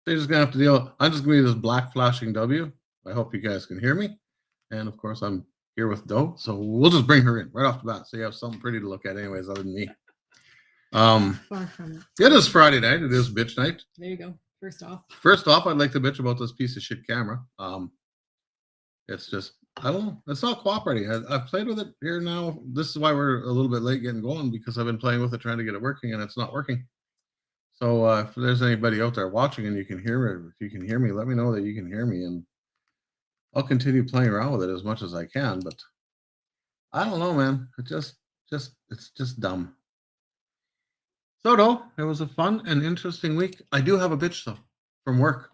They're just gonna have to deal. I'm just gonna be this black flashing W. I hope you guys can hear me. And of course, I'm here with Doe, so we'll just bring her in right off the bat, so you have something pretty to look at, anyways, other than me. Far from it. It is Friday night. It is bitch night. There you go. First off, I'd like to bitch about this piece of shit camera. It's just, I don't know. It's not cooperating. I've played with it here now. This is why we're a little bit late getting going, because I've been playing with it, trying to get it working, and it's not working. So if there's anybody out there watching and you can hear it, if you can hear me, let me know that you can hear me, and I'll continue playing around with it as much as I can. But I don't know, man. It's just dumb. So though, it was a fun and interesting week. I do have a bitch though from work.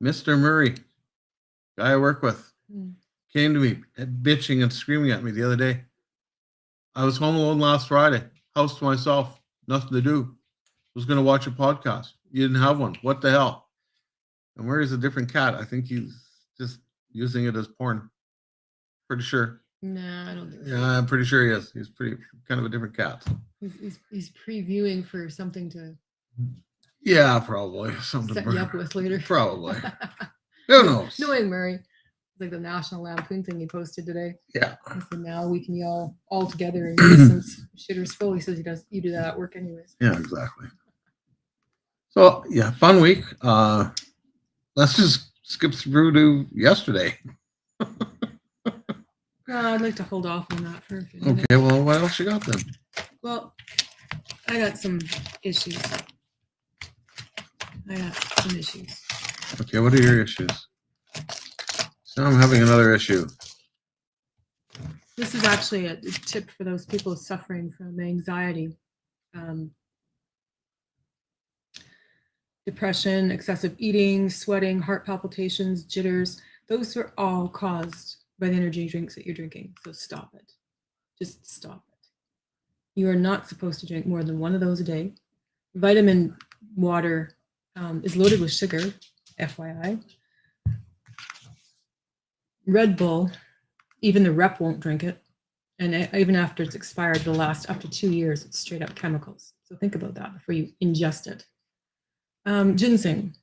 Mr. Murray, guy I work with, came to me bitching and screaming at me the other day. I was home alone last Friday, house to myself, nothing to do. Was going to watch a podcast. You didn't have one. What the hell? And Murray's a different cat. I think he's just using it as porn. Pretty sure. No, I don't think so. Yeah, I'm pretty sure he is. He's pretty kind of a different cat. He's previewing for something to. Yeah, probably something set you up with later. Probably. Who knows? Knowing Murray, it's like the National Lampoon thing he posted today. Yeah. So now we can yell all together and distance shitters full. He says you do that at work anyways. Yeah, exactly. So yeah, fun week. Let's just skip through to yesterday. I'd like to hold off on that for a few minutes. Okay, well, what else you got then? Well, I got some issues. Okay, what are your issues? So I'm having another issue. This is actually a tip for those people suffering from anxiety, depression, excessive eating, sweating, heart palpitations, jitters. Those are all caused by the energy drinks that you're drinking. So stop it. Just stop it. You are not supposed to drink more than one of those a day. Vitamin water is loaded with sugar, FYI. Red Bull, even the rep won't drink it. And even after it's expired, it'll last up to 2 years. It's straight up chemicals. So think about that before you ingest it. Ginseng,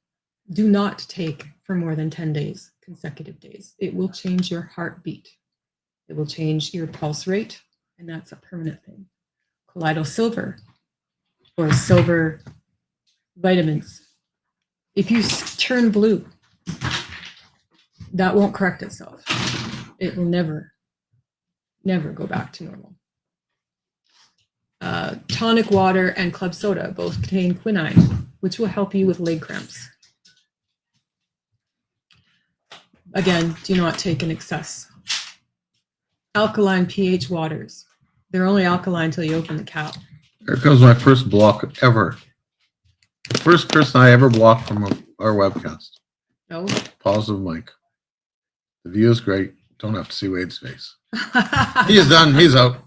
do not take for more than 10 days, consecutive days. It will change your heartbeat. It will change your pulse rate, and that's a permanent thing. Colloidal silver or silver vitamins. If you turn blue, that won't correct itself. It will never go back to normal. Tonic water and club soda both contain quinine, which will help you with leg cramps. Again, do not take in excess. Alkaline pH waters. They're only alkaline until you open the cap. Here comes my first block ever. The first person I ever blocked from our webcast. Oh. Positive Mike. The view is great. Don't have to see Wade's face. He's done. He's out.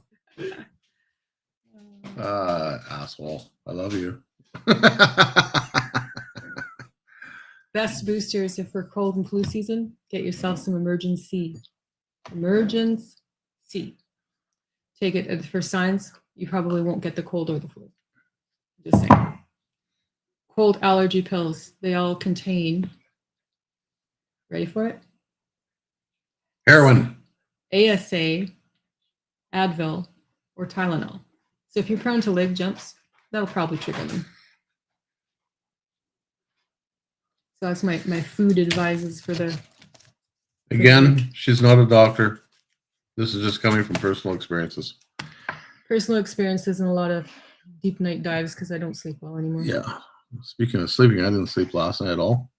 Asshole. I love you. Best boosters if for cold and flu season, get yourself some Emergen-C. Emergen-C. Take it for signs. You probably won't get the cold or the flu. Just saying. Cold allergy pills. They all contain, ready for it? Heroin. ASA, Advil, or Tylenol. So if you're prone to leg jumps, that'll probably trigger them. So that's my food advices for the... Again, she's not a doctor. This is just coming from personal experiences. Personal experiences and a lot of deep night dives because I don't sleep well anymore. Yeah. Speaking of sleeping, I didn't sleep last night at all.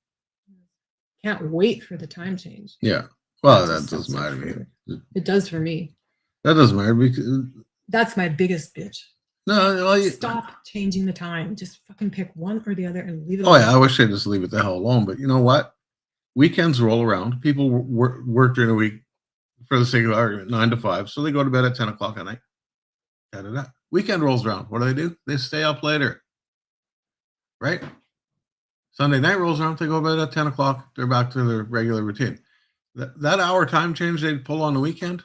Can't wait for the time change. Yeah. Well, that doesn't matter to me. It does for me. That doesn't matter because... That's my biggest bitch. No, stop changing the time. Just fucking pick one or the other and leave it alone. Yeah, I wish I'd just leave it the hell alone. But you know what? Weekends roll around. People work during the week for the sake of argument, 9 to 5. So they go to bed at 10 o'clock at night. Da-da-da. Weekend rolls around. What do? They stay up later. Right? Sunday night rolls around. They go to bed at 10 o'clock. They're back to their regular routine. That hour time change they pull on the weekend.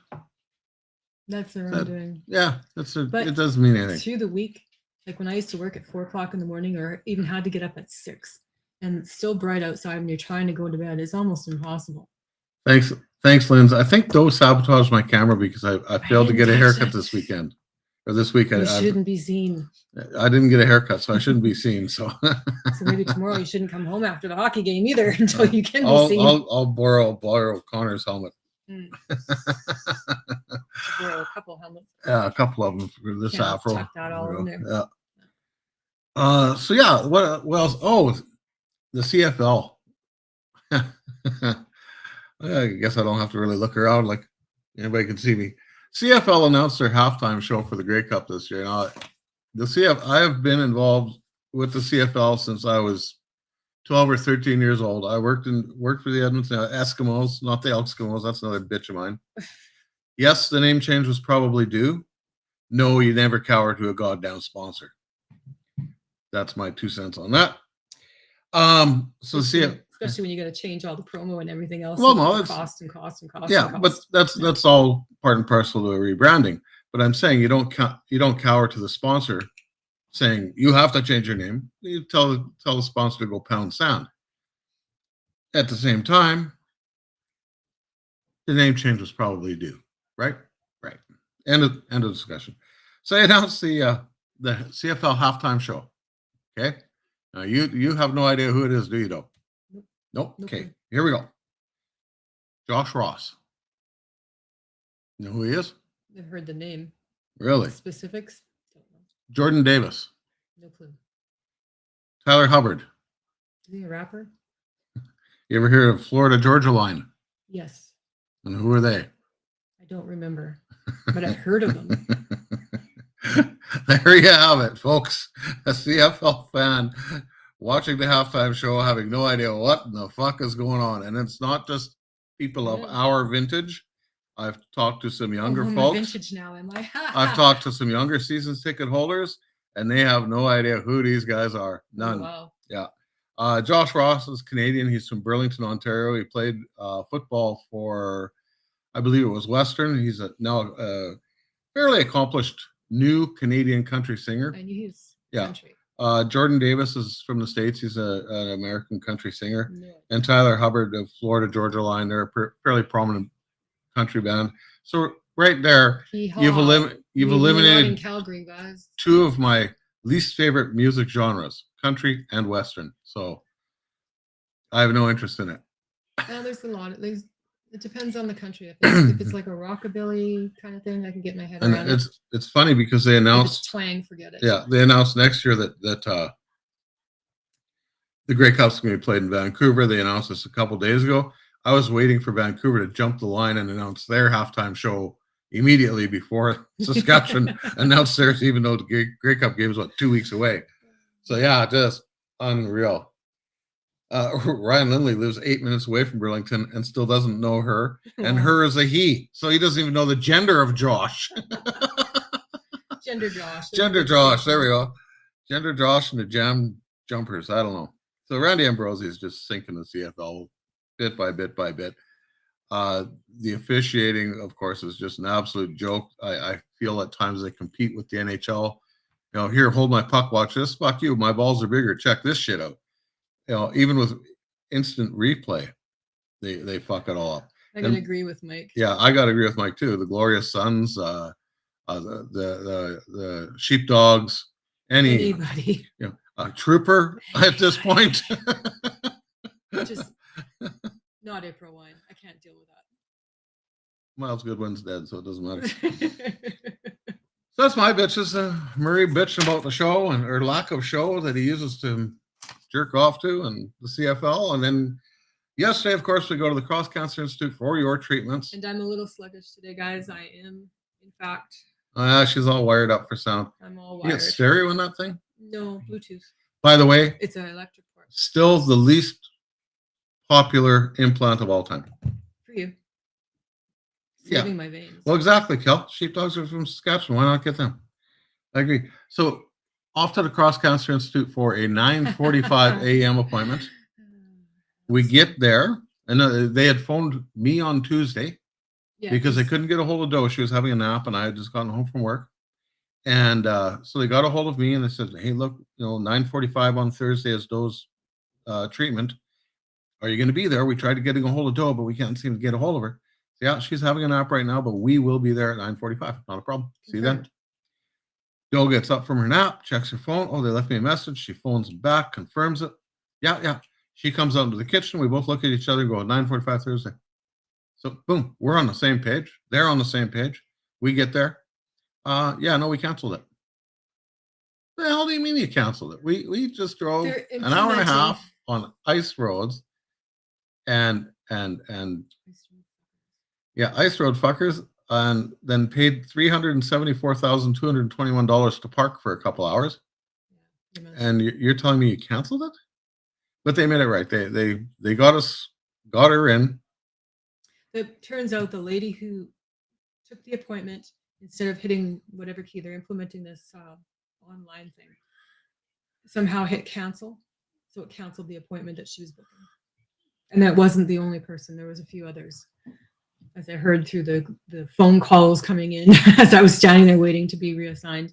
That's their own doing. Yeah, it doesn't mean anything. Through the week, like when I used to work at 4 o'clock in the morning or even had to get up at 6, and it's still bright outside and you're trying to go to bed, it's almost impossible. Thanks, Linz. I think Doe sabotaged my camera because I failed to didn't get a touch haircut it. this weekend. Or this week, You I shouldn't be seen. didn't get a haircut, so I shouldn't be seen. So, So maybe tomorrow you shouldn't come home after the hockey game either until you can be I'll, seen. I'll borrow Connor's helmet. Mm. Borrow a couple helmets. Yeah, a couple of them for this Can't afro. tuck that all in there. Yeah. So yeah, what else? Oh, the CFL. I guess I don't have to really look around, like anybody can see me. CFL announced their halftime show for the Grey Cup this year. Now, I have been involved with the CFL since I was 12 or 13 years old. I worked for the Edmonton Eskimos, not the Elks-Eskimos. That's another bitch of mine. Yes, the name change was probably due. No, you never cower to a goddamn sponsor. That's my 2 cents on that. So especially when you got to change all the promo and everything else. Well, no, it's cost and cost. Yeah, but that's all part and parcel to a rebranding. But I'm saying you don't cower to the sponsor, saying you have to change your name. You tell the sponsor to go pound sand. At the same time, the name change was probably due, right? Right. End of discussion. So I announced the CFL halftime show. Okay. Now you have no idea who it is, do you? Though? Nope. Okay. Here we go. Josh Ross. You know who he is? I've heard the name. Really? Specifics? Don't know. Jordan Davis. No clue. Tyler Hubbard. Is he a rapper? You ever hear of Florida Georgia Line? Yes. And who are they? I don't remember, but I've heard of them. There you have it, folks. A CFL fan watching the halftime show, having no idea what in the fuck is going on. And it's not just people of our vintage. I've talked to some younger folks. Vintage now, am I? I've talked to some younger season ticket holders, and they have no idea who these guys are. None. Oh, wow. Yeah. Josh Ross is Canadian. He's from Burlington, Ontario. He played football for, I believe it was Western. He's now a fairly accomplished new Canadian country singer. I knew he was country. Jordan Davis is from the States. He's an American country singer. No. And Tyler Hubbard of Florida Georgia Line. They're a fairly prominent country band. So right there, you've eliminated in Calgary, guys. Two of my least favorite music genres, country and Western. So I have no interest in it. Well, there's a lot. It depends on the country. If it's like a rockabilly kind of thing, I can get my head around it. It's funny because they announced twang, forget it. Yeah, they announced next year that the Grey Cup's going to be played in Vancouver. They announced this a couple days ago. I was waiting for Vancouver to jump the line and announce their halftime show immediately before Saskatchewan announced theirs, even though the Grey Cup game is 2 weeks away. So yeah, just unreal. Ryan Lindley lives 8 minutes away from Burlington and still doesn't know her, and her is a he, so he doesn't even know the gender of Josh. Gender Josh. Gender Josh. There we go. Gender Josh and the Jam Jumpers. I don't know. So Randy Ambrosie is just sinking the CFL bit by bit by bit. The officiating, of course, is just an absolute joke. I feel at times they compete with the NHL. Here, hold my puck, watch this. Fuck you. My balls are bigger. Check this shit out. Even with instant replay, they fuck it all up. I gotta agree with Mike. Yeah, I gotta agree with Mike too. The Glorious Sons, the Sheepdogs, anybody, a trooper at this point. Just not April wine. I can't deal with that. Miles Goodwin's dead, so it doesn't matter. So that's my bitches. Murray bitching about the show or lack of show that he uses to jerk off to, and the CFL. And then yesterday, of course, we go to the Cross Cancer Institute for your treatments. And I'm a little sluggish today, guys. I am, in fact. She's all wired up for sound. I'm all wired. You get stereo in that thing? No, Bluetooth. By the way, it's an electric port. Still the least popular implant of all time. For you. Saving my veins. Well, exactly, Kel. Sheepdogs are from Saskatchewan. Why not get them? I agree. So off to the Cross Cancer Institute for a 9:45 a.m. appointment. We get there, and they had phoned me on Tuesday because they couldn't get a hold of Doe. She was having a nap, and I had just gotten home from work. And so they got a hold of me, and they said, "Hey, look, 9:45 on Thursday is Doe's treatment. Are you going to be there? We tried to get a hold of Doe, but we can't seem to get a hold of her. Yeah, she's having a nap right now, but we will be there at 9:45. Not a problem. See you then. Confirmed. Doe gets up from her nap, checks her phone. Oh, they left me a message. She phones back, confirms it. Yeah. She comes out into the kitchen. We both look at each other, go 9:45 Thursday. So boom, we're on the same page. They're on the same page. We get there. Yeah, no, we canceled it. The hell do you mean you canceled it? We just drove They're an hour and a implementing- half on ice roads and yeah, ice road fuckers, and then paid $374,221 to park for a couple hours. And you're telling me you canceled it? But they made it right. They got her in. It turns out the lady who took the appointment, instead of hitting whatever key, they're implementing this online thing, somehow hit cancel. So it canceled the appointment that she was booking. And that wasn't the only person. There was a few others, as I heard through the phone calls coming in as I was standing there waiting to be reassigned.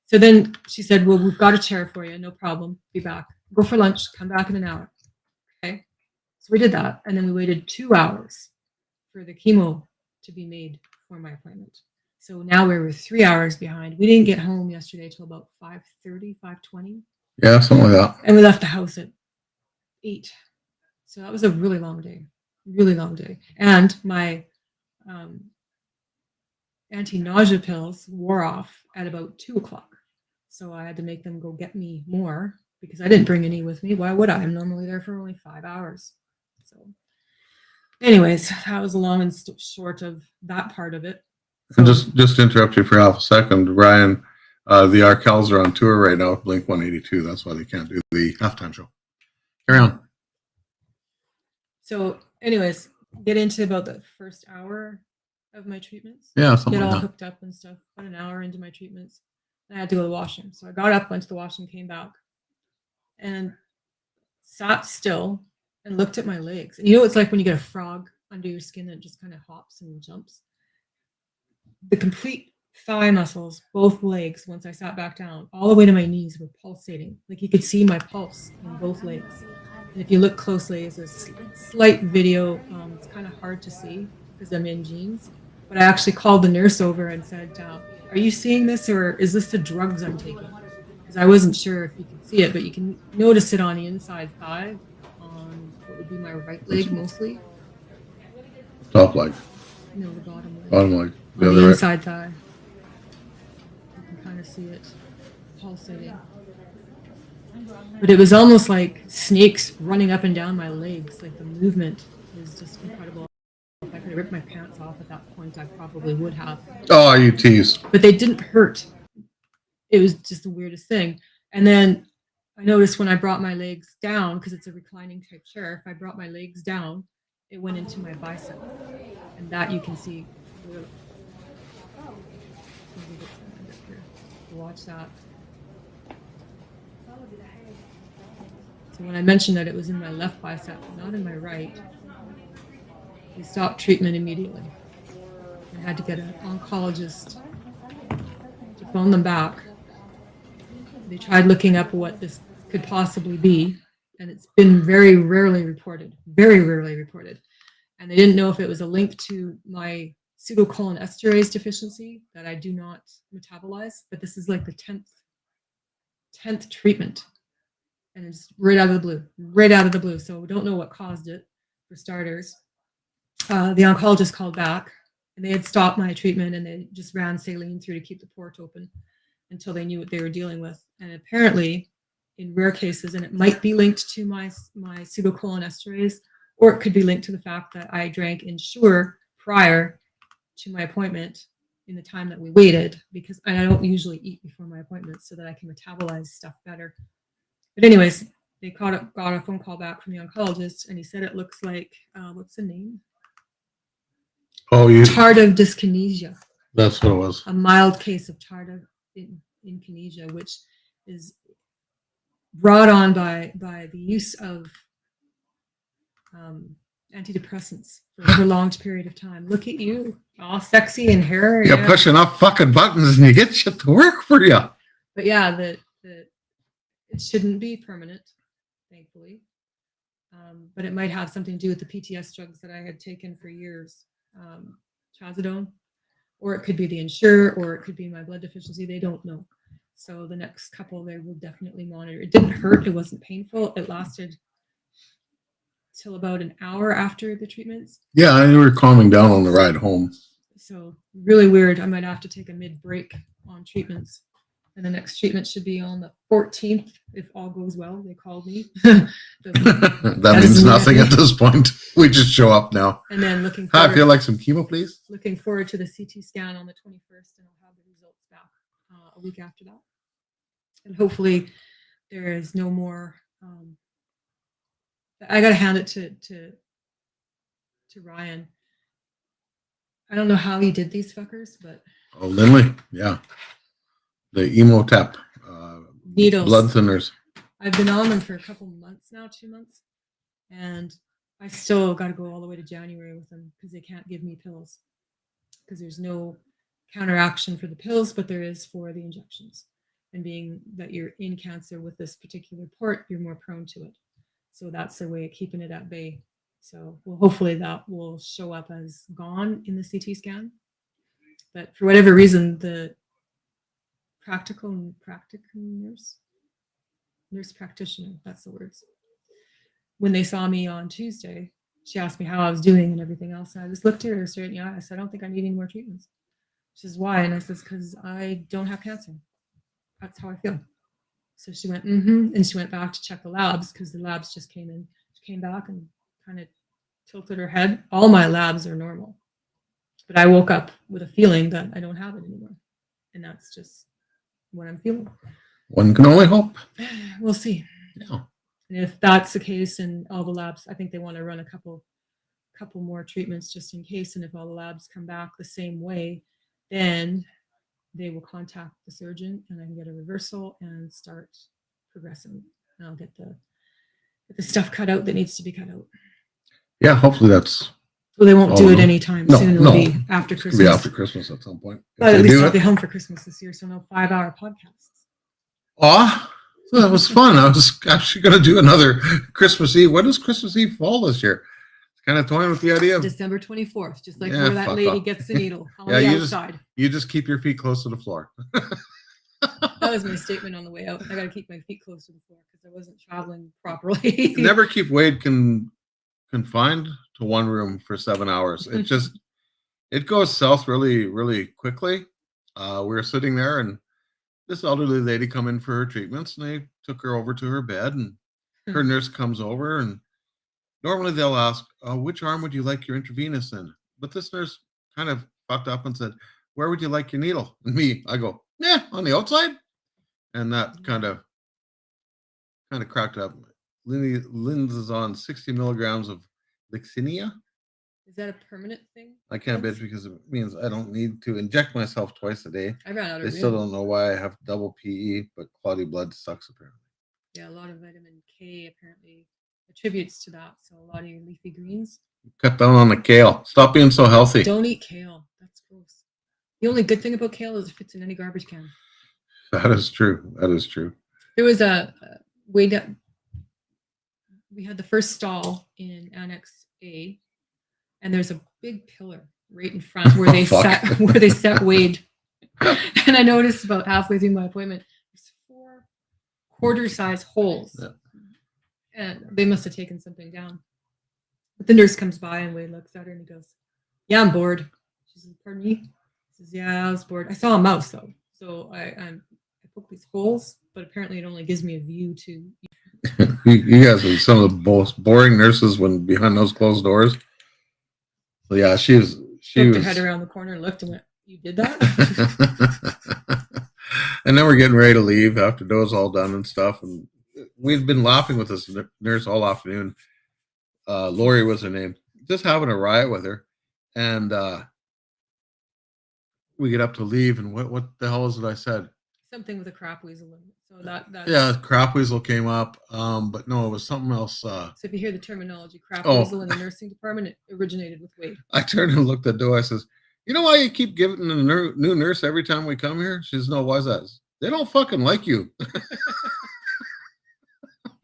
So then she said, well, we've got a chair for you. No problem. Be back. Go for lunch. Come back in an hour. Okay. So we did that. And then we waited 2 hours for the chemo to be made for my appointment. So now we were 3 hours behind. We didn't get home yesterday till about 5:30, 5:20. Yeah, something like that. And we left the house at 8. So that was a really long day. And my anti-nausea pills wore off at about 2 o'clock. So I had to make them go get me more because I didn't bring any with me. Why would I? I'm normally there for only 5 hours. So anyways, that was a long and short of that part of it. And just to interrupt you for half a second, Ryan, the Arkells are on tour right now with Blink 182. That's why they can't do the halftime show. Carry on. So anyways, get into about the first hour of my treatments. Yeah, something Get all like that. hooked up and stuff. About an hour into my treatments. I had to go to the washroom. So I got up, went to the washroom, came back, and sat still and looked at my legs. And you know it's like when you get a frog under your skin that just kind of hops and jumps? The complete thigh muscles, both legs, once I sat back down, all the way to my knees were pulsating. Like you could see my pulse in both legs. And if you look closely, it's a slight video. It's kind of hard to see because I'm in jeans. But I actually called the nurse over and said, are you seeing this, or is this the drugs I'm taking? Because I wasn't sure if you could see it, but you can notice it on the inside thigh, on what would be my right leg mostly. Top leg, No, the bottom leg. bottom leg, the On other the right. inside thigh. You can kind of see it pulsating. But it was almost like snakes running up and down my legs. Like the movement was just incredible. If I could have ripped my pants off at that point, I probably would have. Oh, you tease. But they didn't hurt. It was just the weirdest thing. And then I noticed when I brought my legs down, because it's a reclining type chair, if I brought my legs down, it went into my bicep. And that you can see clearly. Watch that. So when I mentioned that it was in my left bicep, not in my right, we stopped treatment immediately. I had to get an oncologist to phone them back. They tried looking up what this could possibly be, and it's been very rarely reported. And they didn't know if it was a link to my pseudocholinesterase deficiency that I do not metabolize, but this is like the 10th treatment. And it's right out of the blue. So we don't know what caused it, for starters. The oncologist called back, and they had stopped my treatment, and they just ran saline through to keep the port open until they knew what they were dealing with. And apparently, in rare cases, and it might be linked to my pseudocholinesterase, or it could be linked to the fact that I drank Ensure prior to my appointment in the time that we waited, because I don't usually eat before my appointments so that I can metabolize stuff better. But anyways, they got a phone call back from the oncologist, and he said it looks like, what's the name? Oh, you. Tardive dyskinesia. That's what it was. A mild case of tardive dyskinesia, which is brought on by the use of antidepressants for a prolonged period of time. Look at you, all sexy and hairy. You're pushing enough fucking buttons and you get shit to work for you. But yeah, it shouldn't be permanent, thankfully. but it might have something to do with the PTS drugs that I had taken for years, trazodone, or it could be the insurer, or it could be my blood deficiency. They don't know. So the next couple, they will definitely monitor. It didn't hurt. It wasn't painful. It lasted till about an hour after the treatments. Yeah, I were calming down on the ride home. So really weird. I might have to take a mid break on treatments. And the next treatment should be on the 14th, if all goes well. They called me. That means nothing at this point. We just show up now. And then looking Hi, forward, I feel like some chemo, please. looking forward to the CT scan on the 21st, and I'll have the results back a week after that. And hopefully there is no more. I got to hand it to Ryan. I don't know how he did these fuckers, but Oh, Lindley, yeah. The Emotep, needles. blood thinners. I've been on them for a couple months now, 2 months, and I still got to go all the way to January with them because they can't give me pills because there's no counteraction for the pills, but there is for the injections. And being that you're in cancer with this particular port, you're more prone to it. So that's their way of keeping it at bay. So well, hopefully that will show up as gone in the CT scan. But for whatever reason, the practical nurse practitioner, that's the words. When they saw me on Tuesday, she asked me how I was doing and everything else. And I just looked at her straight in the eye. I said, I don't think I need any more treatments. She says, why? And I says, because I don't have cancer. That's how I feel. So she went, and she went back to check the labs because the labs just came in. She came back and kind of tilted her head. All my labs are normal. But I woke up with a feeling that I don't have it anymore. And that's just what I'm feeling. One can only hope. We'll see. Yeah. And if that's the case, and all the labs, I think they want to run a couple more treatments just in case. And if all the labs come back the same way, then they will contact the surgeon, and I can get a reversal and start progressing. And I'll get the stuff cut out that needs to be cut out. Yeah, hopefully that's. Well, they won't do it anytime soon. It'll be after Christmas. It'll be after Christmas at some point. But at least I'll be home for Christmas this year, so no 5-hour podcasts. Oh, that was fun. I was actually going to do another Christmas Eve. When does Christmas Eve fall this year? Kind of toying with the idea of December 24th, just like where that lady gets the needle on Yeah, the you outside. You just keep your feet close to the floor. That was my statement on the way out. I got to keep my feet close to the floor because I wasn't traveling properly. Never keep Wade confined to one room for 7 hours. It goes south really, really quickly. We were sitting there, and this elderly lady come in for her treatments, and they took her over to her bed, and her nurse comes over, and normally they'll ask, which arm would you like your intravenous in? But this nurse kind of fucked up and said, where would you like your needle? And I go, yeah, on the outside. And that kind of cracked up. Lynn's is on 60 milligrams of Lixinia. Is that a permanent thing? I can't bitch because it means I don't need to inject myself twice a day. I ran out of They still don't know why I have double PE, but cloudy blood sucks apparently. Yeah, a lot of vitamin K apparently attributes to that. So a lot of your leafy greens. Cut down on the kale. Stop being so healthy. Don't eat kale. That's gross. The only good thing about kale is it fits in any garbage can. That is true. That is true. There was a way that we had the first stall in Annex A, and there's a big pillar right in front where they set Wade. And I noticed about halfway through my appointment, there's 4 quarter-size holes. Yeah. And they must have taken something down. But the nurse comes by and Wade looks at her and he goes, yeah, I'm bored. She says, pardon me? He says, yeah, I was bored. I saw a mouse though. So I poke these holes, but apparently it only gives me a view to. You guys are some of the most boring nurses when behind those closed doors. So yeah, she was. Her head around the corner and looked and went, you did that? And then we're getting ready to leave after Doe's all done and stuff. And we've been laughing with this nurse all afternoon. Lori was her name. Just having a riot with her. And we get up to leave, and what the hell is it I said? Something with a crap weasel in it. So that's yeah, crap weasel came up. But no, it was something else. So if you hear the terminology crap weasel in the nursing department, it originated with Wade. I turned and looked at Doe. I says, you know why you keep giving a new nurse every time we come here? She says, no, why is that? They don't fucking like you.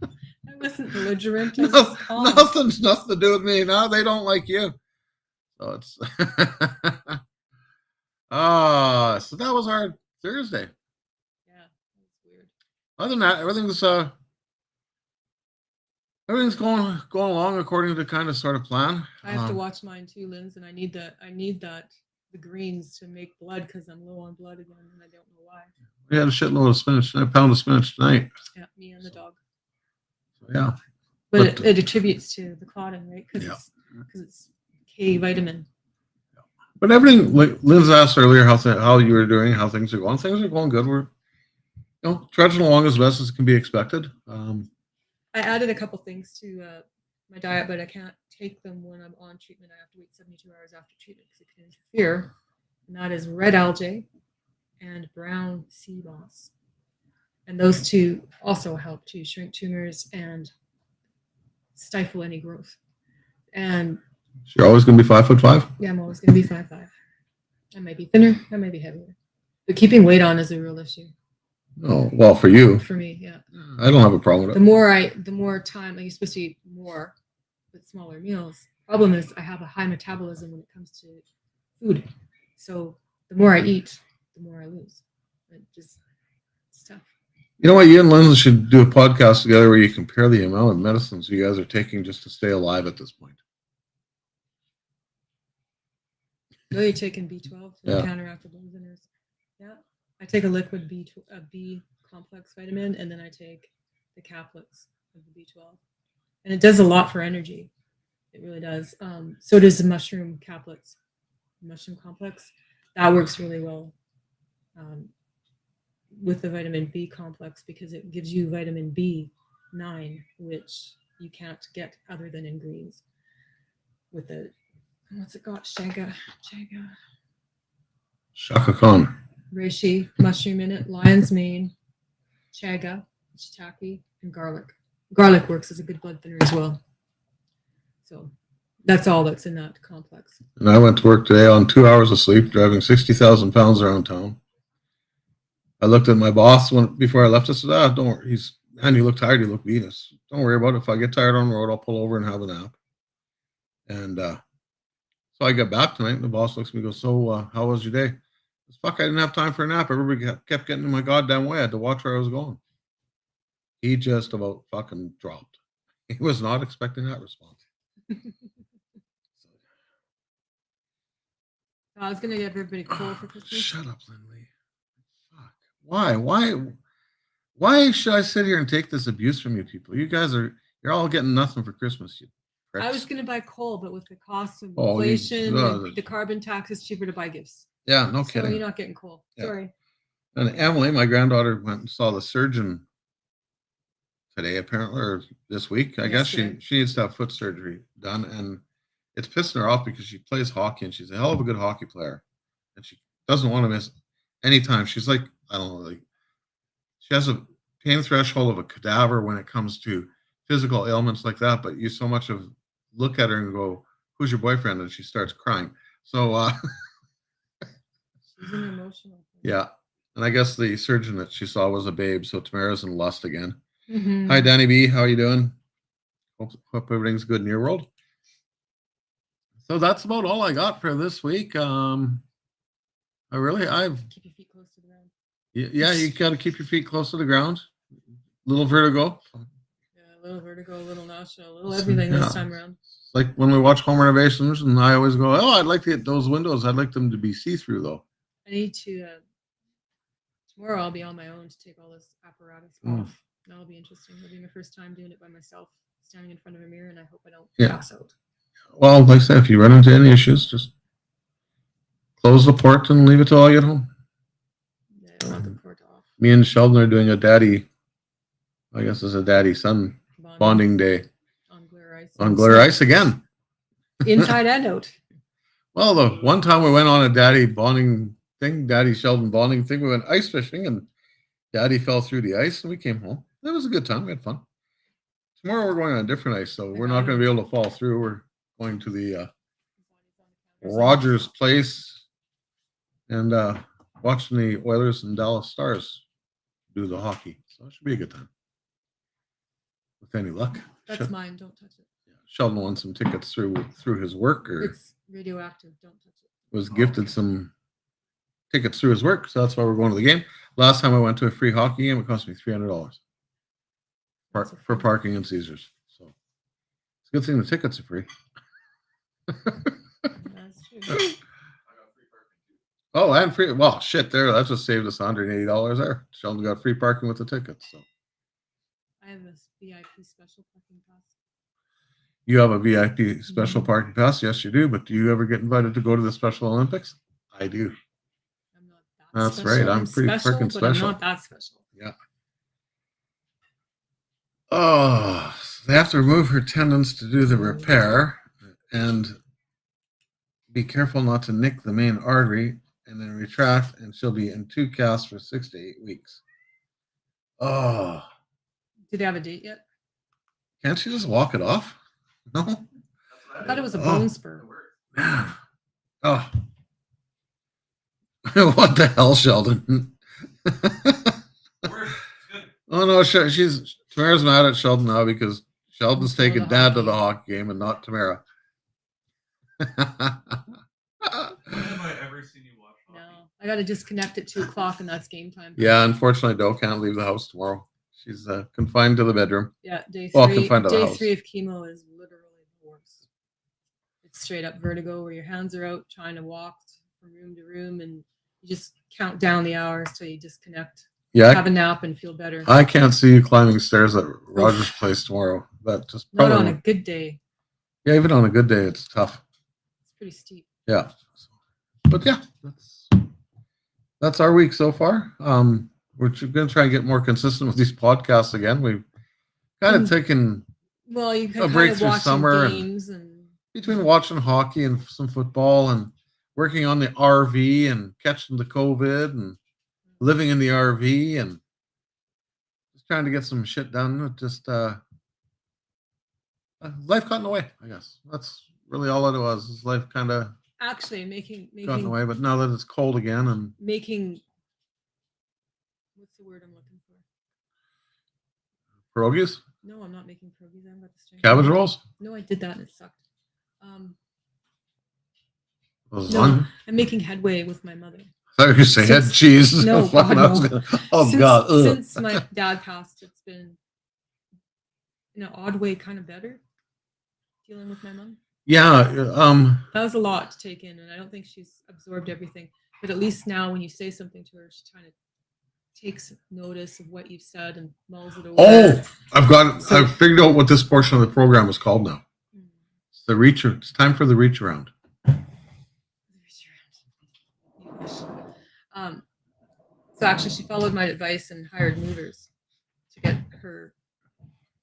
That wasn't the belligerent as calm. Nothing to do with me. No, they don't like you. So it's so that was our Thursday. Yeah, that's weird. Other than that, everything's going along according to kind of sort of plan. I have to watch mine too, Linz, and I need the greens to make blood because I'm low on blood again, and I don't know why. We had a shitload of spinach, a pound of spinach tonight. Yeah, me and the dog. Yeah. But it attributes to the clotting, right? Because Yeah. it's K vitamin. But everything, like Liz asked earlier, how you were doing, how things are going. Things are going good. We're, trudging along as best as can be expected. I added a couple things to my diet, but I can't take them when I'm on treatment. I have to wait 72 hours after treatment because it can interfere. And that is red algae and brown sea moss. And those two also help to shrink tumors and stifle any growth. And You're always going to be 5'5". yeah, I'm always going to be 5'5". I may be thinner, I may be heavier, but keeping weight on is a real issue. Oh well, for you. For me, yeah. I don't have a problem with it. The more time, like you're supposed to eat more with smaller meals. Problem is, I have a high metabolism when it comes to food, so the more I eat, the more I lose. It's tough. You know what? You and Lindsay should do a podcast together where you compare the amount of medicines you guys are taking just to stay alive at this point. No, you're taking B12 to counteract the blood thinners. Yeah, I take a liquid B complex vitamin, and then I take the caplets of the B12, and it does a lot for energy. It really does. So does the mushroom caplets, mushroom complex. That works really well with the vitamin B complex because it gives you vitamin B9, which you can't get other than in greens. With the what's it called? Shaka Khan. Reishi, mushroom in it, lion's mane, chaga, shiitake, and garlic. Garlic works as a good blood thinner as well. So that's all that's in that complex. And I went to work today on 2 hours of sleep, driving 60,000 pounds around town. I looked at my boss before I left. I said, don't worry. You look tired. You look beat. Don't worry about it. If I get tired on the road, I'll pull over and have a nap. And so I got back tonight, and the boss looks at me and goes, so how was your day? I said, fuck, I didn't have time for a nap. Everybody kept getting in my goddamn way. I had to watch where I was going. He just about fucking dropped. He was not expecting that response. I was going to give everybody cool for Christmas. Shut up, Lindley. Fuck. Why should I sit here and take this abuse from you people? You're all getting nothing for Christmas. You pricks. I was going to buy coal, but with the cost of inflation, the carbon tax, it's cheaper to buy gifts. Yeah, no kidding. So you're not getting coal. Yeah. Sorry. And Emily, my granddaughter, went and saw the surgeon today, apparently, or this week. I guess she needs to have foot surgery done, and it's pissing her off because she plays hockey and she's a hell of a good hockey player, and she doesn't want to miss any time. She's like, I don't know, like she has a pain threshold of a cadaver when it comes to physical ailments like that. But you so much of look at her and go, "Who's your boyfriend?" and she starts crying. So she's an emotional thing. Yeah. And I guess the surgeon that she saw was a babe, so Tamara's in lust again. Mm-hmm. Hi, Danny B. How you doing? Hope everything's good in your world. So that's about all I got for this week. I've keep your feet close to the ground. Yeah, you got to keep your feet close to the ground. Little vertigo. Yeah, a little vertigo, a little nausea, a little everything this time around. Like when we watch home renovations, and I always go, "Oh, I'd like to get those windows. I'd like them to be see-through, though." I need to. Tomorrow I'll be on my own to take all this apparatus off. That'll be interesting. It'll be my first time doing it by myself, standing in front of a mirror, and I hope I don't pass out. Well, like I said, if you run into any issues, just close the port and leave it till I get home. Yeah, I don't want the port off. Me and Sheldon are doing a daddy, I guess it's a daddy-son bonding day. On Glare Ice. On Glare Ice again. Inside and out. Well, the one time we went on a daddy bonding thing, Daddy Sheldon bonding thing, we went ice fishing and Daddy fell through the ice and we came home. It was a good time. We had fun. Tomorrow we're going on a different ice, so we're not going to be able to fall through. We're going to the Rogers Place and watching the Oilers and Dallas Stars do the hockey. So it should be a good time. with any luck. That's mine. Don't touch it. Sheldon won some tickets through his work, or It's radioactive. Don't touch it. was gifted some tickets through his work, so that's why we're going to the game. Last time I went to a free hockey game, it cost me $300 That's a for free- parking in Caesars. So it's a good thing the tickets are free. That's true. Oh, and free. Well, shit, there. That just saved us $180 there. Sheldon got free parking with the tickets. So I have a VIP special parking pass. you have a VIP special parking pass. Yes, you do. But do you ever get invited to go to the Special Olympics? I do. I'm not that That's special. right. I'm pretty special, freaking but I'm special. not that special. Yeah. Oh, they have to remove her tendons to do the repair and be careful not to nick the main artery and then retract, and she'll be in 2 casts for 6 to 8 weeks. Oh, Do they have a date yet? can't she just walk it off? No. I thought it was a Oh. bone spur. Man. Oh. What the hell, Sheldon? Oh no, she's Tamara's mad at Sheldon now because Sheldon's Go to taking the Dad to hockey. the hockey game and not Tamara. When have I ever seen you watch hockey? No, I got to disconnect at 2:00, and that's game time. Yeah, unfortunately, Doe can't leave the house tomorrow. She's confined to the bedroom. Yeah, day Well, three. confined to the Day house. 3 of chemo is literally the worst. It's straight up vertigo where your hands are out trying to walk from room to room, and you just count down the hours till you disconnect, Yeah, have a nap, and feel better. I can't see you climbing stairs at Rogers Place tomorrow. That just Not probably on a good day. yeah, even on a good day, it's tough. It's pretty steep. Yeah, but yeah, that's our week so far. We're going to try and get more consistent with these podcasts again. We've kind of Mm. taken Well, you can A kind break of through watching summer and- games and between watching hockey and some football and working on the RV and catching the COVID and living in the RV and just trying to get some shit done. Just life got in the way, I guess. That's really all it was. Is life kind of actually making got in the way. But now that it's cold again and making what's the word I'm looking for? pierogies, No, I'm not making pierogies. I haven't got the strength. cabbage rolls, No, I did that and it sucked. lasagna. No. I'm making headway with my mother. I thought you were saying head Since- cheese. No, Fucking, God, I was no. gonna- oh since, God! Ugh. Since my dad passed, it's been in an odd way kind of better dealing with my mom. Yeah. That was a lot to take in, and I don't think she's absorbed everything. But at least now, when you say something to her, she kind of takes notice of what you've said and mulls it over. Oh, I've got it. So- I've figured out what this portion of the program is called now. Mm. It's the reach. It's time for the reach around. So actually, she followed my advice and hired movers to get her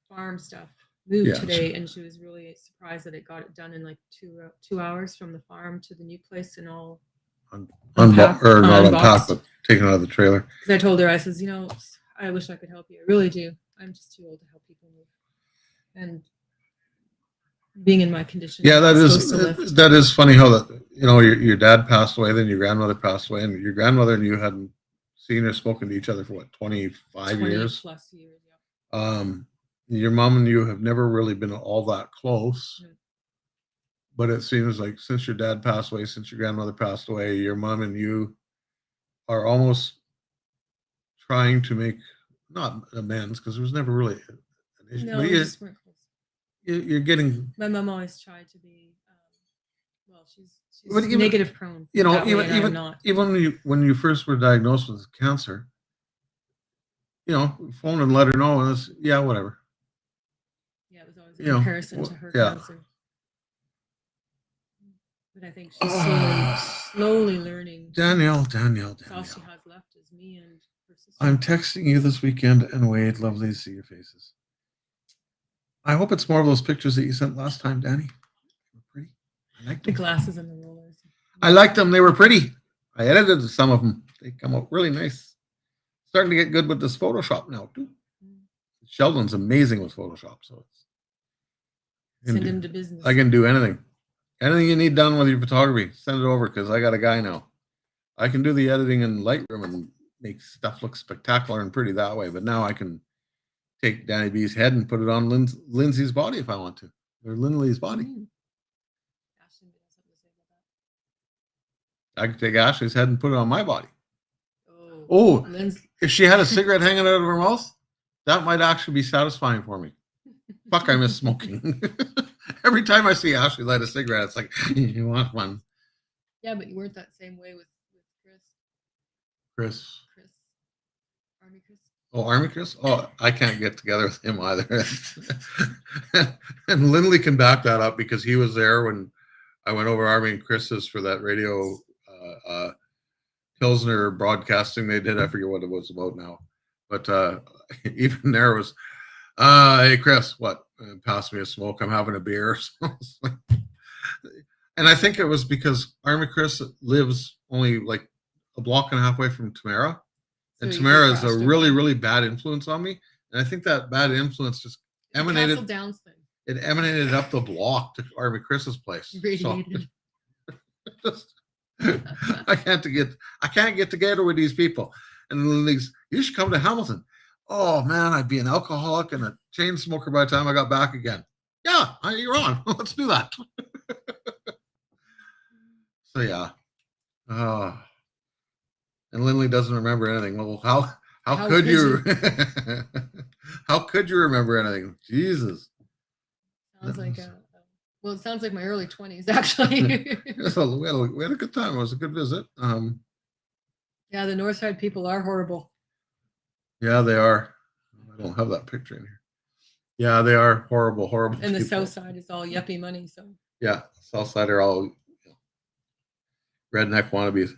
farm stuff moved Yeah, today, and she was really surprised that it got it done in like 2 hours from the farm to the new place and all. Unpacked- Or not unboxed. unpacked, but taken out of the trailer. Because I told her, I says, I wish I could help you. I really do. I'm just too old to help people move. And being in my condition, Yeah, that I'm is supposed to lift. that is funny how that your dad passed away, then your grandmother passed away, and your grandmother and you hadn't seen or spoken to each other for what 25 20 years. plus years. Yeah. Your mom and you have never really been all that close. No. But it seems like since your dad passed away, since your grandmother passed away, your mom and you are almost trying to make not amends because there was never really an issue. No, but we just weren't close. you're getting, My mom always tried to be, well, she's But even- negative prone. you know, that way, and I'm even not. even when you first were diagnosed with cancer, phone and let her know, and it's yeah, whatever. Yeah, it was always a you know, comparison to her yeah. cancer. But I think she's slowly learning. Danielle. All she has left is me and her sister. I'm texting you this weekend, and Wade, lovely to see your faces. I hope it's more of those pictures that you sent last time, Danny. They were pretty. I liked the them. glasses and the rollers. I liked them. They were pretty. I edited some of them. They come out really nice. Starting to get good with this Photoshop now too. Mm. Sheldon's amazing with Photoshop, so Send him to business. I can do anything. Anything you need done with your photography, send it over because I got a guy now. I can do the editing in Lightroom and make stuff look spectacular and pretty that way. But now I can take Danny B's head and put it on Lindsay's body if I want to, or Lindley's body. Ashton has something to say about I could take Ashley's head and put it on my body. that. Oh, Lynn's, if she had a cigarette hanging out of her mouth, that might actually be satisfying for me. Fuck, I miss smoking. Every time I see Ashley light a cigarette, it's like, you want one. yeah, but you weren't that same way with Chris. Chris. Army Chris. Oh, Army Chris? Oh, I can't get together with him either. And Lindley can back that up because he was there when I went over Army and Chris's for that radio Pilsner broadcasting they did. I forget what it was about now. But even there was, hey, Chris, what? Pass me a smoke. I'm having a beer. And I think it was because Army Chris lives only like a block and a half away from Tamara. And So you Tamara is a contrasted. really, really bad influence on me. And I think that bad influence just The emanated. Castle Downs thing. It emanated up the block to Army Chris's place. So Radiated. just, I can't get together with these people. And Lindsay's, you should come to Hamilton. Oh man, I'd be an alcoholic and a chain smoker by the time I got back again. Yeah, you're on. Let's do that. So yeah. And Lindley doesn't remember anything. Well, how How could could you? How could you remember anything? Jesus. Sounds like well, it sounds like my early 20s actually. So we had a good time. It was a good visit. Yeah, the North Side people are horrible. Yeah, they are. I don't have that picture in here. Yeah, they are horrible, horrible. And the people. South Side is all yuppie money. So Yeah, South Side are all redneck wannabes.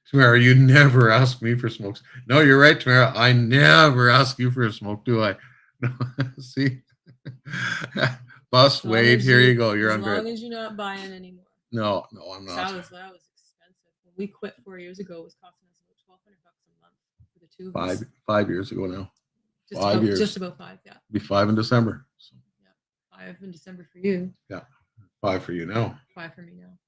Tamara, you never ask me for smokes. No, you're right, Tamara. I never ask you for a smoke, do I? No, see? Bus, as long Wade, as here you go. You're as on long grid. as you're not buying anymore. No, I'm That not. was expensive. When we quit 4 years ago, it was costing us about $1,200 a month for the two of us. 5 years ago now. Just 5 about, years. Just about 5, yeah. Be 5 in December. So 5 in December for you, 5 for you now. 5 for me now.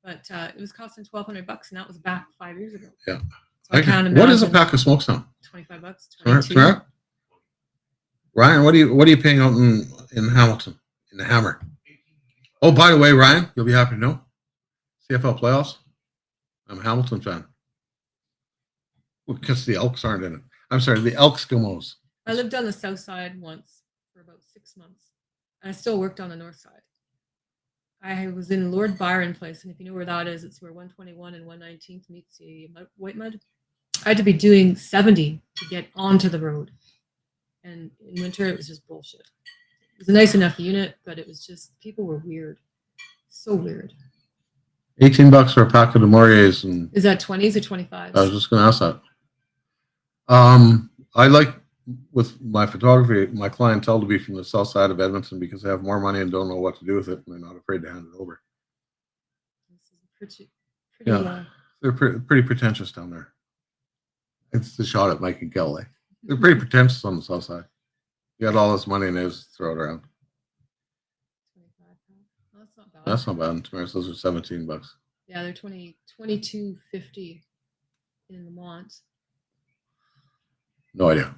But it was costing $1,200, and that was back 5 years ago. Yeah. So I can't imagine. What is a pack of smokes now? $25, Tamara? 22. Tamara? Ryan, what are you paying out in Hamilton in the Hammer? Oh, by the way, Ryan, you'll be happy to know, CFL playoffs. I'm a Hamilton fan. Because the Elks aren't in it. I'm sorry, the Elks-Skimos. I lived on the South Side once for about 6 months, and I still worked on the North Side. I was in Lord Byron Place, and if you know where that is, it's where 121 and 119th meets the White Mud. I had to be doing 70 to get onto the road, and in winter it was just bullshit. It was a nice enough unit, but it was just people were weird, so weird. $18 for a pack of Demoriers, and Is that 20s or 25s? I was just going to ask that. I like with my photography, my clientele to be from the south side of Edmonton because they have more money and don't know what to do with it, and they're not afraid to hand it over. This is pretty Yeah. They're pretty pretentious down there. It's the shot at Mike and Kelly. They're pretty pretentious on the south side. You got all this money and they just throw it around. 25. Well, that's not bad. That's not bad. And Tamara, those are $17. Yeah, they're $22.50 in Lamont, No idea.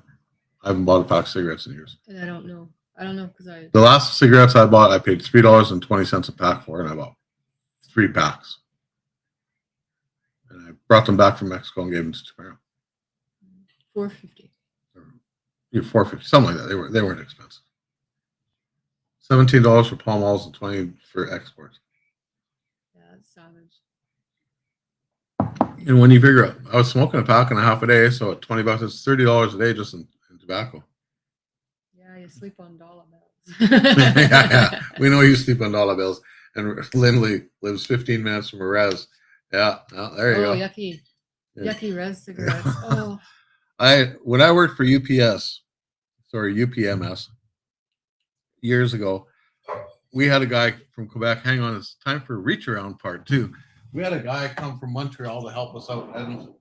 I haven't bought a pack of cigarettes in years. and I don't know because I The last cigarettes I bought, I paid $3.20 a pack for, and I bought 3 packs. And I brought them back from Mexico and gave them to Tamara. $4.50. $4.50, something like that. They weren't expensive. $17 for Pall Malls and $20 for exports. Yeah, that's savage. And when you figure out, I was smoking a pack and a half a day, so at $20, it's $30 a day just in tobacco. Yeah, you sleep on dollar bills. Yeah. We know you sleep on dollar bills. And Lindley lives 15 minutes from a res. Yeah, well, there you Oh, go. yucky. Yeah. Yucky res cigarettes. Oh, When I worked for UPMS years ago, we had a guy from Quebec. Hang on, it's time for reach around part 2. We had a guy come from Montreal to help us out in Edmonton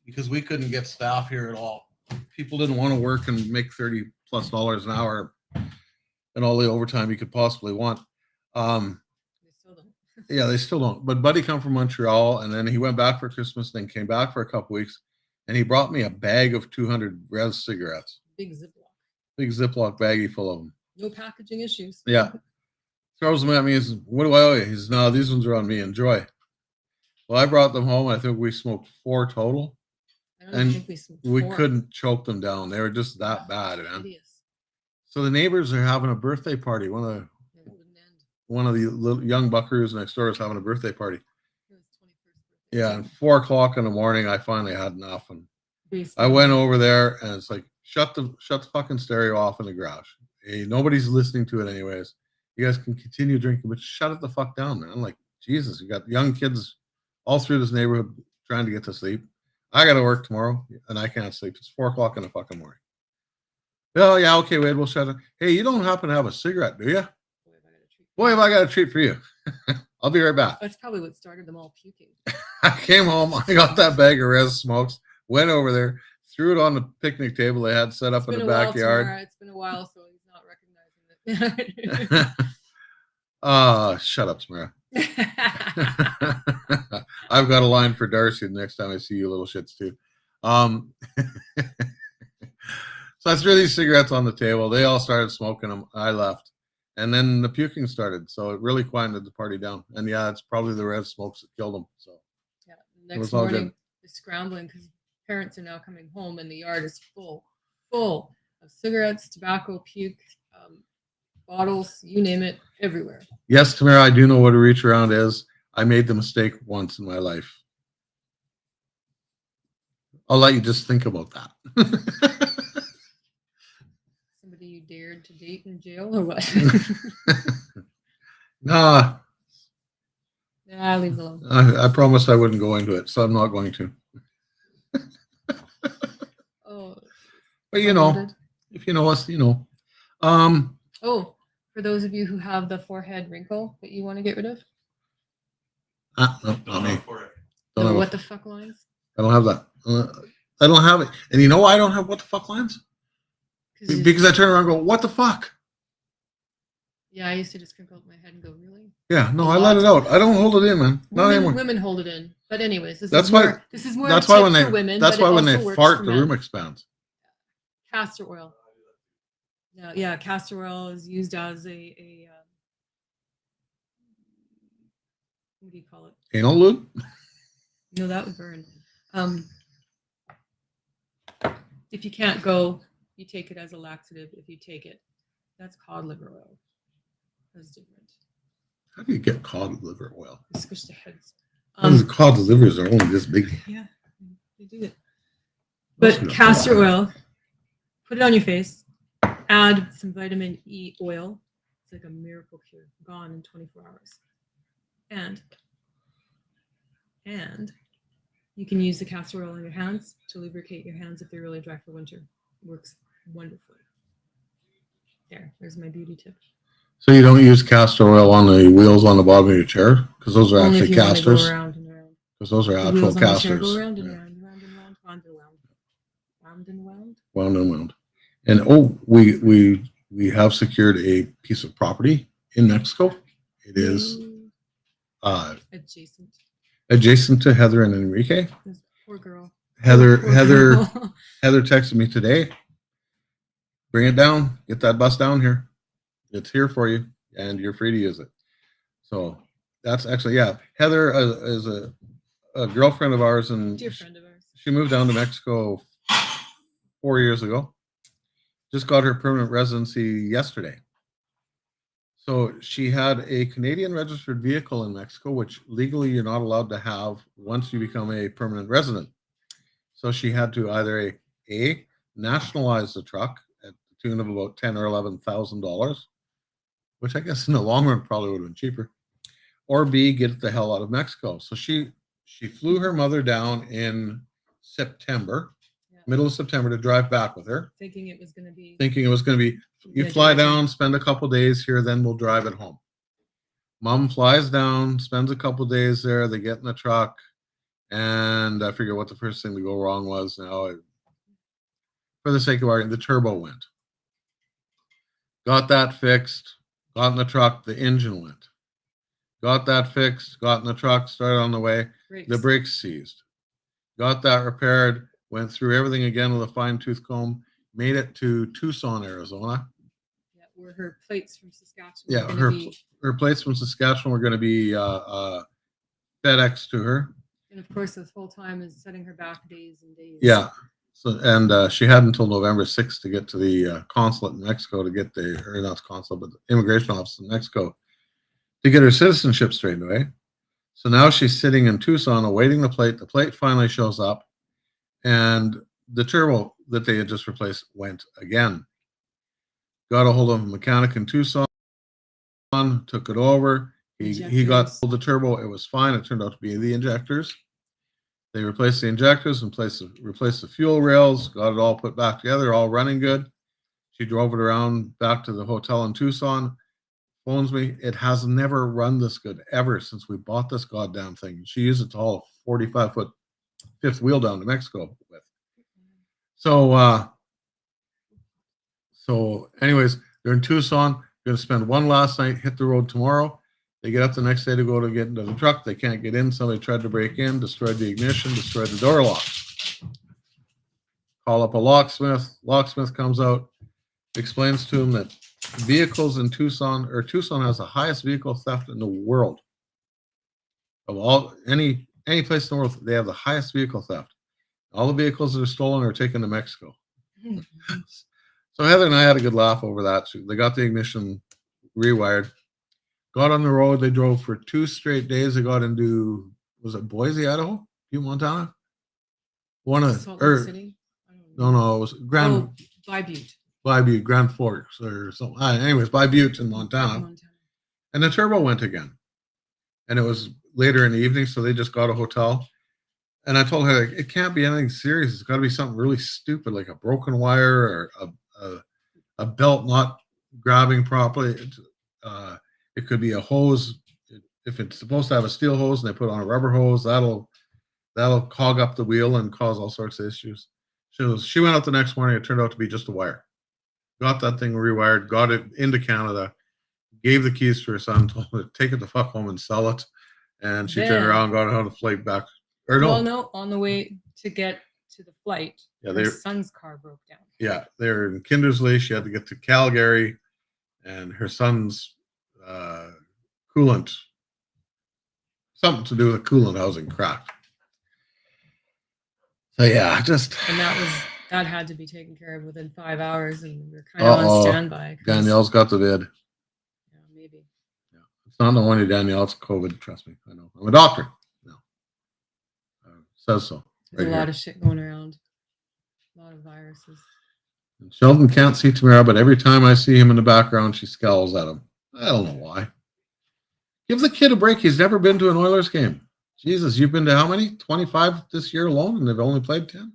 because we couldn't get staff here at all. People didn't want to work and make $30+ an hour and all the overtime you could possibly want. they still don't. Yeah, they still don't. But Buddy come from Montreal, and then he went back for Christmas, then came back for a couple weeks, and he brought me a bag of 200 res cigarettes, Big Ziploc. big Ziploc baggie full of them. No packaging issues. Yeah. Throws them at me and says, "What do I owe you?" He says, "No, these ones are on me. Enjoy." Well, I brought them home. I think we smoked 4 total. I don't And even think we smoked We 4. couldn't choke them down. They were just that bad, man. Hideous. So the neighbors are having a birthday party. Yeah, it wouldn't end. One of the little young buckaroos next door is having a birthday party. It was 21st birthday. Yeah, and 4 o'clock in the morning, I finally had enough, and Basically. I went over there, and it's like, shut the fucking stereo off in the garage. Hey, nobody's listening to it anyways. You guys can continue drinking, but shut it the fuck down, man. Like, Jesus, you got young kids all through this neighborhood trying to get to sleep. I got to work tomorrow, and I can't sleep. It's 4 o'clock in the fucking morning. Oh, yeah, okay, Wade, we'll shut it. Hey, you don't happen to have a cigarette, do you? Boy, have I got a treat for you. I'll be right back. That's probably what started them all puking. I came home, I got that bag of res smokes, went over there, threw it on the picnic table they had set up in the backyard. It's been a while, so he's not recognizing it. Shut up, Samara. I've got a line for Darcy the next time I see you little shits too. So I threw these cigarettes on the table. They all started smoking them. I left. And then the puking started. So it really quieted the party down. And yeah, it's probably the red smokes that killed them. So Yeah, was next all morning, good. they're scrambling because parents are now coming home and the yard is full of cigarettes, tobacco, puke, bottles, you name it, everywhere. yes, Tamara, I do know what a reach around is. I made the mistake once in my life. I'll let you just think about that. Somebody you dared to date in jail or what? Nah, Nah, leave it alone. I promised I wouldn't go into it, so I'm not going to. Oh, But you know, unlimited. if you know us, you know. Oh, for those of you who have the forehead wrinkle that you want to get rid of, No, Don't not me. know for it. Don't the have what it. the fuck lines? I don't have that. I don't have it. And you know why I don't have what the fuck lines? Because I turn around and go, what the fuck? Yeah, I used to just crinkle up my head and go, really? Yeah, no, A I let lot. it out. I don't hold it in, man. Not anymore. Women hold it in. But anyways, this That's is why- more. This is more. That's of a why tip when they for women. that's but why it when they also works fart, for the men. room expands. Castor oil. Yeah, castor oil is used as a what do you call it? Anal lube? No, that would burn. If you can't go, you take it as a laxative. If you take it, that's cod liver oil. That's different. How do you get cod liver oil? You squish the heads. Because cod livers are only this big. Yeah, they do it. But castor oil, put it on your face. Add some vitamin E oil. It's like a miracle cure. Gone in 24 hours. And you can use the castor oil on your hands to lubricate your hands if they're really dry for winter. Works wonderfully. There's my beauty tip. So you don't use castor oil on the wheels on the bottom of your chair? Because those are Only if actually you want to go casters. around and around. Because those are The actual wheels on the chair casters. go round and Yeah. round, round and round, round and round, round and round. Wound and wound. And we have secured a piece of property in Mexico. It is Yay. Adjacent. adjacent to Heather and Enrique. This poor girl. Heather Poor girl. Heather texted me today. Bring it down. Get that bus down here. It's here for you, and you're free to use it. So that's actually, yeah. Heather is a girlfriend of ours, and Dear friend of ours. she moved down to Mexico 4 years ago. Just got her permanent residency yesterday. So she had a Canadian registered vehicle in Mexico, which legally you're not allowed to have once you become a permanent resident. So she had to either a nationalize the truck at the tune of about $10,000 or $11,000, which I guess in the long run probably would have been cheaper, or B, get the hell out of Mexico. So she flew her mother down in September, Yeah. middle of September, to drive back with her, Thinking it was going to be. thinking it was going to be, you Yeah, fly drive down, spend a couple days here, then we'll drive it home. Mom flies down, spends a couple days there. They get in the truck, and I figure what the first thing to go wrong was. Now, for the sake of argument, the turbo went. Got that fixed. Got in the truck. The engine went. Got that fixed. Got in the truck. Started on the way. Brakes. The brakes seized. Got that repaired. went through everything again with a fine tooth comb, made it to Tucson, Arizona. Yeah, where her plates from Saskatchewan. Yeah, are gonna her be, her plates from Saskatchewan were going to be FedEx to her. and of course, this whole time is setting her back days and days. Yeah. So and she had until November 6th to get to the consulate in Mexico to get the, or not consulate, but the immigration office in Mexico to get her citizenship straightened away. So now she's sitting in Tucson awaiting the plate. The plate finally shows up, and the turbo that they had just replaced went again. Got a hold of a mechanic in Tucson, took it over. He got Injectors. the turbo. It was fine. It turned out to be the injectors. They replaced the injectors and replaced the fuel rails, got it all put back together, all running good. She drove it around back to the hotel in Tucson, phones me. It has never run this good ever since we bought this goddamn thing. She used it to haul a 45-foot fifth wheel down to Mexico with. So anyways, they're in Tucson. Going to spend one last night, hit the road tomorrow. They get up the next day to go to get into the truck. They can't get in. Somebody tried to break in, destroyed the ignition, destroyed the door locks. Call up a locksmith. Locksmith comes out, explains to him that vehicles in Tucson has the highest vehicle theft in the world. Of all any place in the world, they have the highest vehicle theft. All the vehicles that are stolen are taken to Mexico. So Heather and I had a good laugh over that. They got the ignition rewired. Got on the road. They drove for 2 straight days. They got into, was it Boise, Idaho? Butte, Montana? Salt Lake City? I don't know. No, it was Grand By Butte. by Butte, Grand Forks or something. Anyways, by Butte in Montana. And the turbo went again. And it was later in the evening, so they just got a hotel. And I told her, like, it can't be anything serious. It's got to be something really stupid, like a broken wire or a belt not grabbing properly. It could be a hose. If it's supposed to have a steel hose and they put on a rubber hose, that'll clog up the wheel and cause all sorts of issues. She went out the next morning. It turned out to be just a wire. Got that thing rewired, got it into Canada, gave the keys to her son, told him to take it the fuck home and sell it. And she turned around, got on a flight back. Or no. Well, no, on the way to get to the flight, her son's car broke down. Yeah, they're in Kindersley. She had to get to Calgary, and her son's coolant, something to do with coolant housing cracked. So yeah, and that had to be taken care of within 5 hours, and we're kind of on standby. Danielle's got the vid. Yeah, maybe. Yeah, it's not only Danielle, it's COVID. Trust me, I know. I'm a doctor. No, says so. There's a lot of shit going around. A lot of viruses. And Sheldon can't see Tamara, but every time I see him in the background, she scowls at him. I don't know why. Give the kid a break. He's never been to an Oilers game. Jesus, you've been to how many? 25 this year alone, and they've only played 10?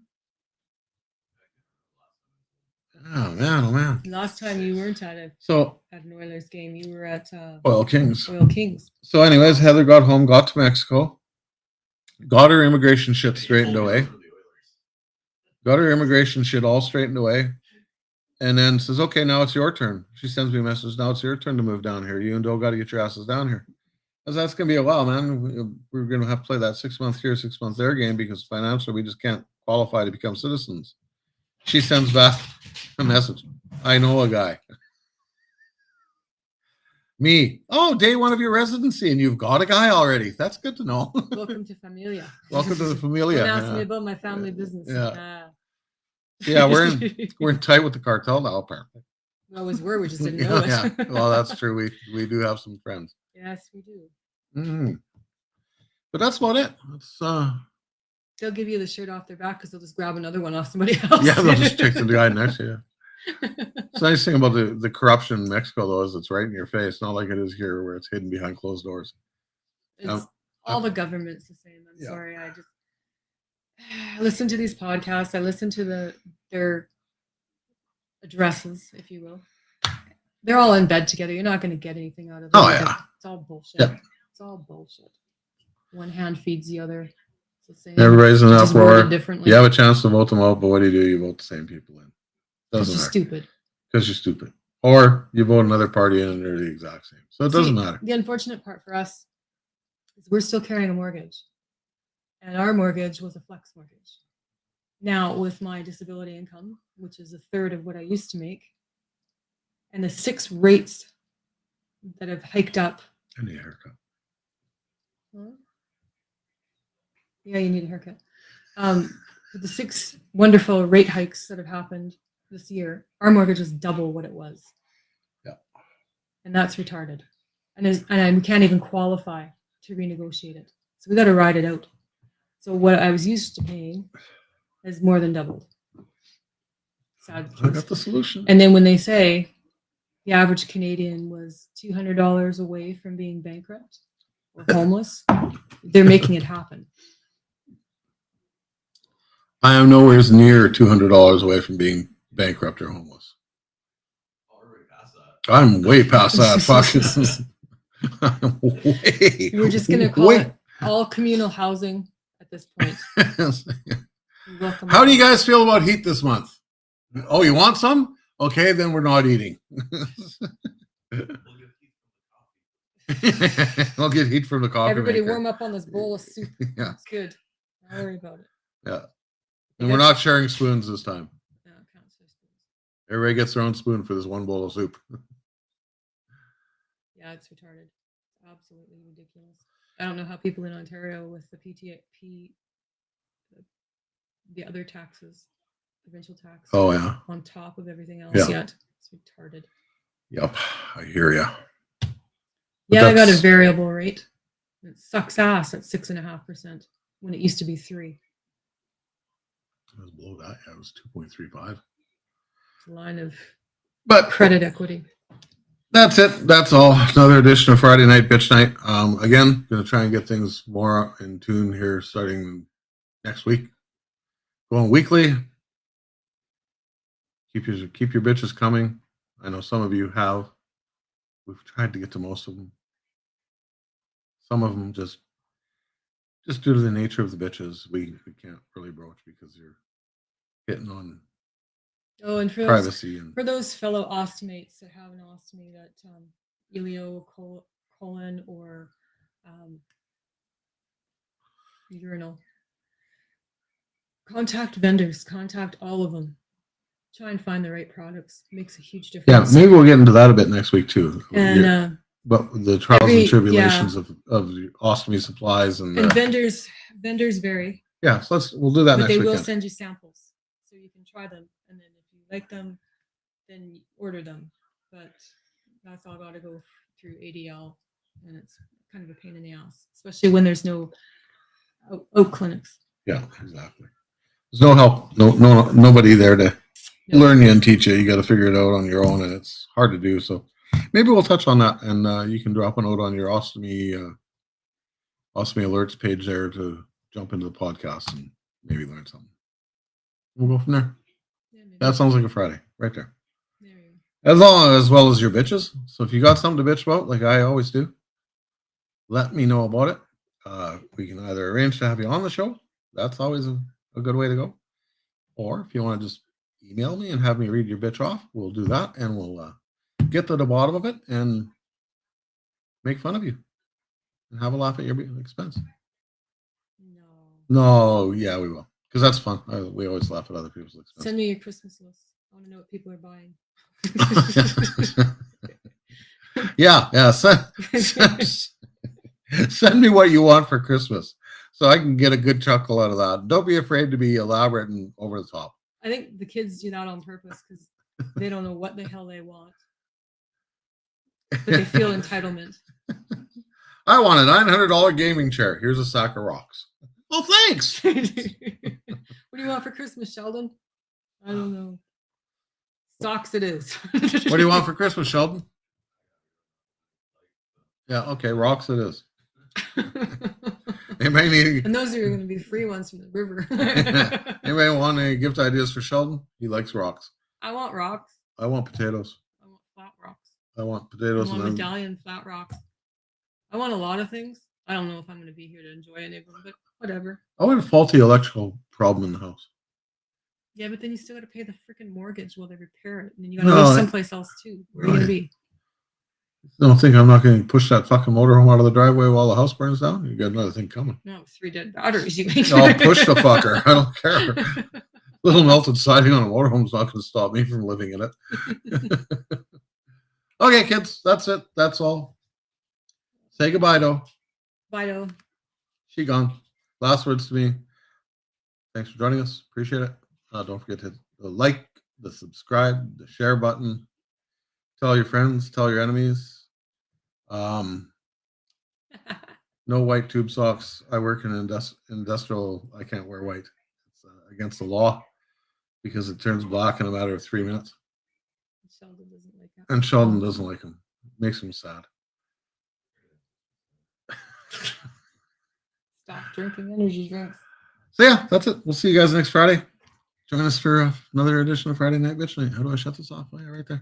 Oh, man, oh, man. Last time you weren't at an Oilers game, you were at Oil Kings. Oil Kings. So anyways, Heather got home, got to Mexico, got her immigration shit straightened away. Got her immigration shit all straightened away. And then says, okay, now it's your turn. She sends me a message. Now it's your turn to move down here. You and Doe got to get your asses down here. Because that's going to be a while, man. We're going to have to play that 6 month here, 6 months there game because financially we just can't qualify to become citizens. She sends back a message. I know a guy. Me. Oh, day one of your residency, and you've got a guy already. That's good to know. Welcome to Familia. Welcome to the Familia. Don't ask me about my family business. Yeah, we're in tight with the cartel now, apparently. We always were. We just didn't know it. Yeah. Well, that's true. We do have some friends. Yes, we do. Mm-hmm. But that's about it. It's they'll give you the shirt off their back because they'll just grab another one off somebody else. Yeah, they'll just take the guy next to you. It's the nice thing about the corruption in Mexico, though, is it's right in your face. Not like it is here where it's hidden behind closed doors. It's all the government's the same. I'm sorry. I listen to these podcasts. I listen to their addresses, if you will. They're all in bed together. You're not going to get anything out of them. Oh, yeah. It's all bullshit. Yeah. It's all bullshit. One hand feeds the other. It's the same. Everybody's in an Just uproar. worded differently. You have a chance to vote them out, but what do? You vote the same people in. Doesn't matter. Stupid. Because you're stupid. Or you vote another party in and they're the exact same. So it doesn't matter. The unfortunate part for us is we're still carrying a mortgage. And our mortgage was a flex mortgage. now with my disability income, which is a third of what I used to make, and the 6 rates that have hiked up. I need a haircut. Huh? Yeah, you need a haircut. The 6 wonderful rate hikes that have happened this year, our mortgage is double what it was. Yeah. And that's retarded. And we can't even qualify to renegotiate it. So we got to ride it out. So what I was used to paying has more than doubled. Sad I truth. got the solution. And then when they say the average Canadian was $200 away from being bankrupt or homeless, they're making it happen. I am nowhere near $200 away from being bankrupt or homeless. Oh, we're already past that. I'm way past that. Fuck it. Way. We're just going to call way. it all communal housing at this point. You're welcome. How do you guys feel about heat this month? Oh, you want some? Okay, then we're not eating. I'll get heat from the coffee Everybody maker. warm up on this bowl of soup. Yeah, It's good. Don't worry about it. yeah. And we're not sharing spoons this time. No, can't say spoons. Everybody gets their own spoon for this one bowl of soup. Yeah, it's retarded. It's absolutely ridiculous. I don't know how people in Ontario with the the other taxes, provincial tax, Oh yeah. on top of everything else Yeah. yet. It's retarded. Yep. I hear you. Yeah, I got a that's- variable rate. It sucks ass at 6.5% when it used to be 3. It was below that. Yeah, it was 2.35. It's a line of But credit equity. that's it. That's all. Another edition of Friday Night Bitch Night. Again, going to try and get things more in tune here starting next week. Going weekly. Keep your bitches coming. I know some of you have. We've tried to get to most of them. Some of them just due to the nature of the bitches, we can't really broach because you're hitting on Oh, and for privacy and those fellow ostomates that have an ostomy that ilio colon or urinal, contact vendors, contact all of them. Try and find the right products. It makes a huge yeah. difference. Maybe we'll get into that a bit next week too. And But the trials Every- and tribulations of ostomy supplies and vendors vary, yeah, so we'll do that but next they weekend. will send you samples so you can try them, and then if you like them, then you order them. But that's all got to go through ADL, and it's kind of a pain in the ass, especially when there's no out clinics. Yeah, exactly. There's no help, nobody there to No. learn you and teach you. You got to figure it out on your own, and it's hard to do. So maybe we'll touch on that, and you can drop a note on your ostomy alerts page there to jump into the podcast and maybe learn something. We'll go from there. Yeah, maybe. That sounds like a Friday right there. There you go. As well as your bitches. So if you got something to bitch about, like I always do, let me know about it. We can either arrange to have you on the show. That's always a good way to go. Or if you want to just email me and have me read your bitch off, we'll do that, and we'll get to the bottom of it and make fun of you and have a laugh at your expense. No. No, yeah, we will, because that's fun. We always laugh at other people's expense. Send me your Christmas list. I want to know what people are buying. yeah. Send me what you want for Christmas so I can get a good chuckle out of that. Don't be afraid to be elaborate and over the top. I think the kids do that on purpose because they don't know what the hell they want, but they feel entitlement. I want a $900 gaming chair. Here's a sack of rocks. Oh, thanks. What do you want for Christmas, Sheldon? I don't know. Socks it is. What do you want for Christmas, Sheldon? Yeah, okay, rocks it is. Anybody need And those are going to be the free ones from the river. anybody want any gift ideas for Sheldon? He likes rocks. I want rocks. I want potatoes. I want flat rocks. I want I potatoes want and then medallion flat rocks. I want a lot of things. I don't know if I'm going to be here to enjoy any of them, but whatever. I want a faulty electrical problem in the house. Yeah, but then you still got to pay the freaking mortgage while they repair it, and then you got to No, live I- someplace else too. Where are you going to Right. be? Don't think I'm not going to push that fucking motorhome out of the driveway while the house burns down. You got another thing coming. No, 3 dead batteries. You ain't I'll push the fucker. I don't care. Little melted siding on a motorhome's not going to stop me from living in it. Okay, kids, that's it. That's all. Say goodbye, though. Vital. She gone. Last words to me. Thanks for joining us. Appreciate it. Don't forget to hit the like, the subscribe, the share button. Tell your friends, tell your enemies. No white tube socks. I work in industrial. I can't wear white. It's against the law because it turns black in a matter of 3 minutes. Sheldon doesn't like that. And Sheldon doesn't like him. Makes him sad. Stop drinking energy drinks. So yeah, that's it. We'll see you guys next Friday. Join us for another edition of Friday Night Bitch Night. How do I shut this off? Oh, yeah, right there.